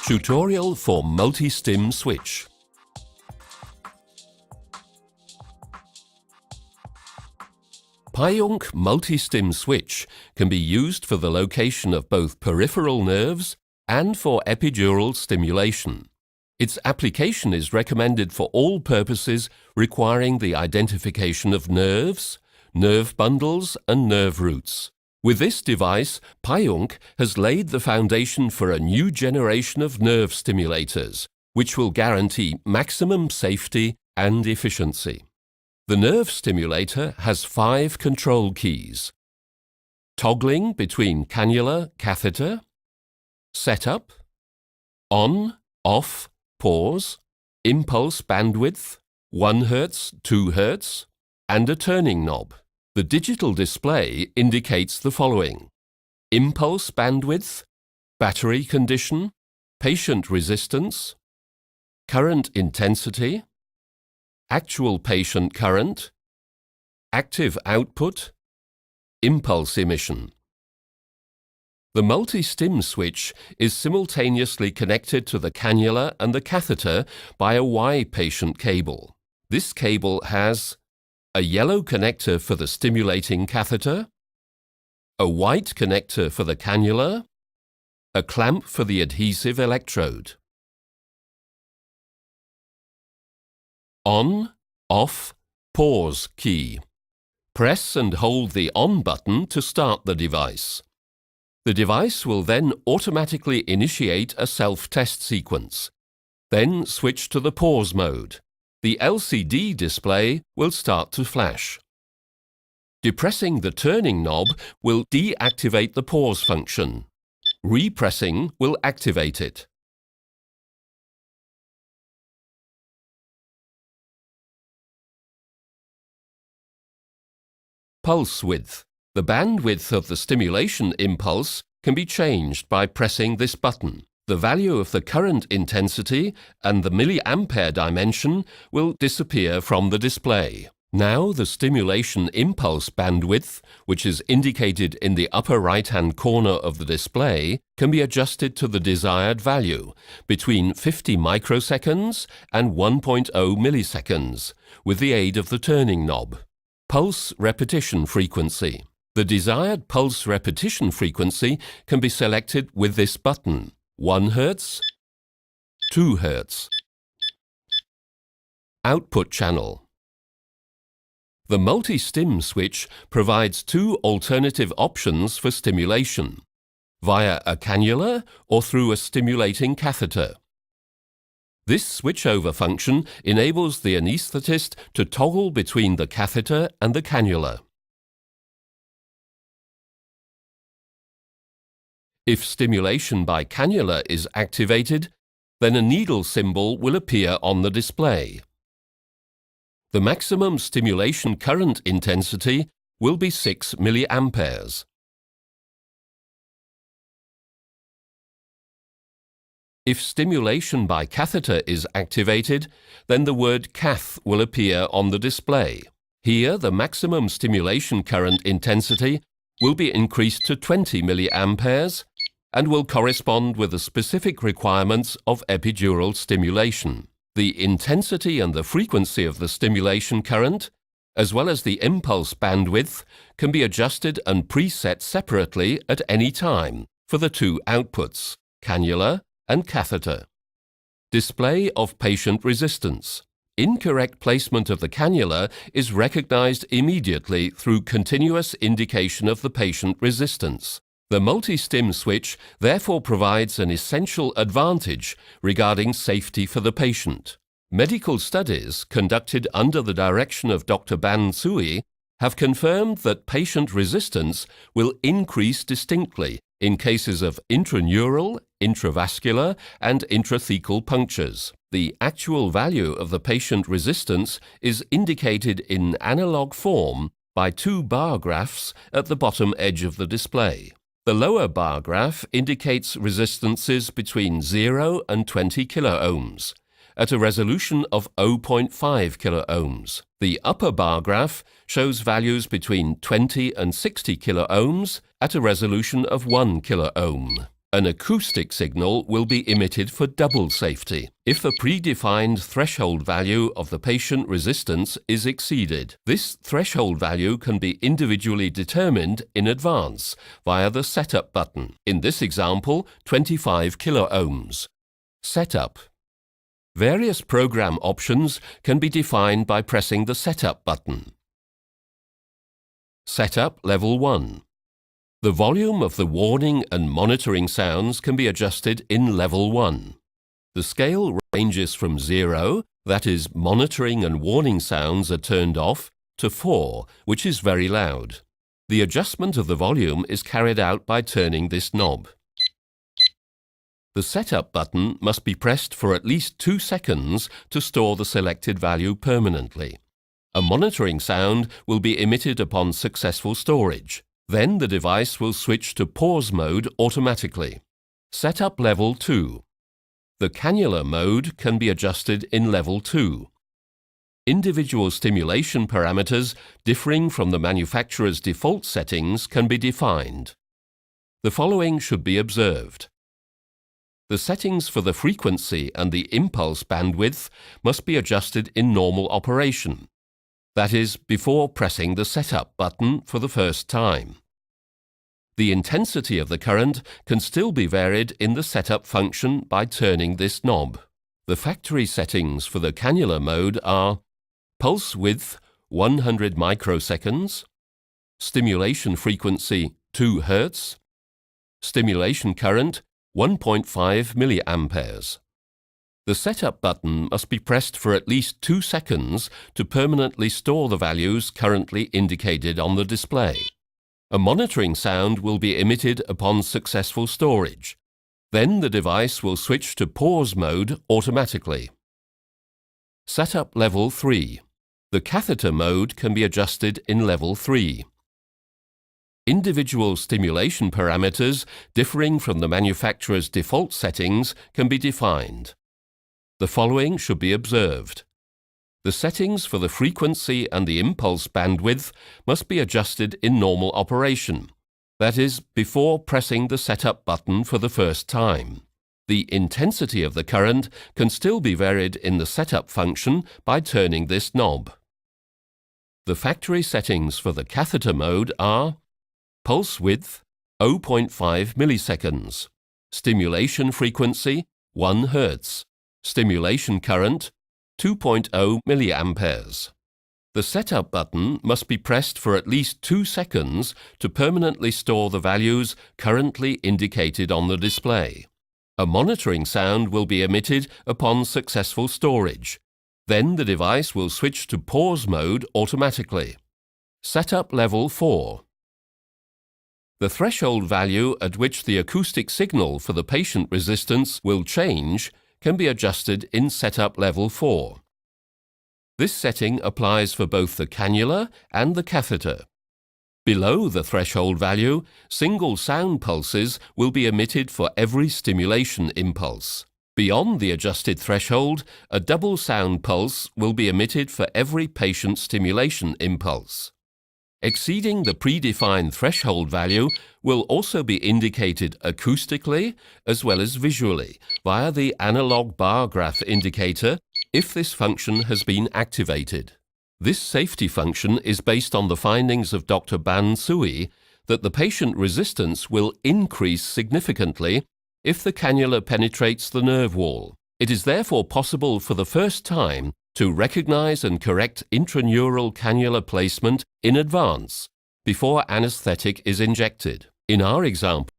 Tutorial for Multistim switch. Pajunk Multistim switch can be used for the location of both peripheral nerves and for epidural stimulation. Its application is recommended for all purposes requiring the identification of nerves, nerve bundles and nerve roots. With this device, Pajunk has laid the foundation for a new generation of nerve stimulators, which will guarantee maximum safety and efficiency. The nerve stimulator has 5 control keys: toggling between cannula, catheter, setup, on, off, pause, impulse bandwidth, 1 Hz, 2 Hz, and a turning knob. The digital display indicates the following: impulse bandwidth, battery condition, patient resistance, current intensity, actual patient current, active output, impulse emission. The Multistim switch is simultaneously connected to the cannula and the catheter by a Y patient cable. This cable has a yellow connector for the stimulating catheter, a white connector for the cannula, a clamp for the adhesive electrode. On, off, pause key. Press and hold the on button to start the device. The device will then automatically initiate a self-test sequence. Then switch to the pause mode. The LCD display will start to flash. Depressing the turning knob will deactivate the pause function. Repressing will activate it. Pulse width. The bandwidth of the stimulation impulse can be changed by pressing this button. The value of the current intensity and the milliampere dimension will disappear from the display. Now the stimulation impulse bandwidth, which is indicated in the upper right-hand corner of the display, can be adjusted to the desired value, between 50 microseconds and 1.0 milliseconds, with the aid of the turning knob. Pulse repetition frequency. The desired pulse repetition frequency can be selected with this button: 1 Hz, 2 Hz. Output channel. The Multistim switch provides 2 alternative options for stimulation: via a cannula or through a stimulating catheter. This switchover function enables the anaesthetist to toggle between the catheter and the cannula. If stimulation by cannula is activated, then a needle symbol will appear on the display. The maximum stimulation current intensity will be 6 milliamperes. If stimulation by catheter is activated, then the word cath will appear on the display. Here, the maximum stimulation current intensity will be increased to 20 milliamperes and will correspond with the specific requirements of epidural stimulation. The intensity and the frequency of the stimulation current, as well as the impulse bandwidth, can be adjusted and preset separately at any time for the 2 outputs, cannula and catheter. Display of patient resistance. Incorrect placement of the cannula is recognized immediately through continuous indication of the patient resistance. The Multistim switch therefore provides an essential advantage regarding safety for the patient. Medical studies conducted under the direction of Dr. Ban Tsui have confirmed that patient resistance will increase distinctly in cases of intraneural, intravascular and intrathecal punctures. The actual value of the patient resistance is indicated in analog form by 2 bar graphs at the bottom edge of the display. The lower bar graph indicates resistances between 0 and 20 kiloohms at a resolution of 0.5 kiloohms. The upper bar graph shows values between 20 and 60 kiloohms at a resolution of 1 kiloohm. An acoustic signal will be emitted for double safety if the predefined threshold value of the patient resistance is exceeded. This threshold value can be individually determined in advance via the Setup button. In this example, 25 kiloohms. Setup. Various program options can be defined by pressing the Setup button. Setup Level 1. The volume of the warning and monitoring sounds can be adjusted in Level 1. The scale ranges from 0, that is, monitoring and warning sounds are turned off, to 4, which is very loud. The adjustment of the volume is carried out by turning this knob. The Setup button must be pressed for at least 2 seconds to store the selected value permanently. A monitoring sound will be emitted upon successful storage. Then the device will switch to pause mode automatically. Setup Level 2. The cannula mode can be adjusted in Level 2. Individual stimulation parameters differing from the manufacturer's default settings can be defined. The following should be observed. The settings for the frequency and the impulse bandwidth must be adjusted in normal operation. That is, before pressing the Setup button for the first time. The intensity of the current can still be varied in the Setup function by turning this knob. The factory settings for the cannula mode are pulse width 100 microseconds, stimulation frequency 2 Hz, stimulation current 1.5 milliamperes. The Setup button must be pressed for at least 2 seconds to permanently store the values currently indicated on the display. A monitoring sound will be emitted upon successful storage. Then the device will switch to pause mode automatically. Setup Level 3. The catheter mode can be adjusted in Level 3. Individual stimulation parameters differing from the manufacturer's default settings can be defined. The following should be observed. The settings for the frequency and the impulse bandwidth must be adjusted in normal operation, that is, before pressing the Setup button for the first time. The intensity of the current can still be varied in the Setup function by turning this knob. The factory settings for the catheter mode are pulse width 0.5 milliseconds, stimulation frequency 1 Hz, stimulation current 2.0 milliamperes. The Setup button must be pressed for at least 2 seconds to permanently store the values currently indicated on the display. A monitoring sound will be emitted upon successful storage. Then the device will switch to pause mode automatically. Setup Level 4. The threshold value at which the acoustic signal for the patient resistance will change can be adjusted in Setup Level 4. This setting applies for both the cannula and the catheter. Below the threshold value, single sound pulses will be emitted for every stimulation impulse. Beyond the adjusted threshold, a double sound pulse will be emitted for every patient stimulation impulse. Exceeding the predefined threshold value will also be indicated acoustically as well as visually via the analog bar graph indicator if this function has been activated. This safety function is based on the findings of Dr. Ban Sui that the patient resistance will increase significantly if the cannula penetrates the nerve wall. It is therefore possible for the first time to recognize and correct intraneural cannula placement in advance before anesthetic is injected. In our example,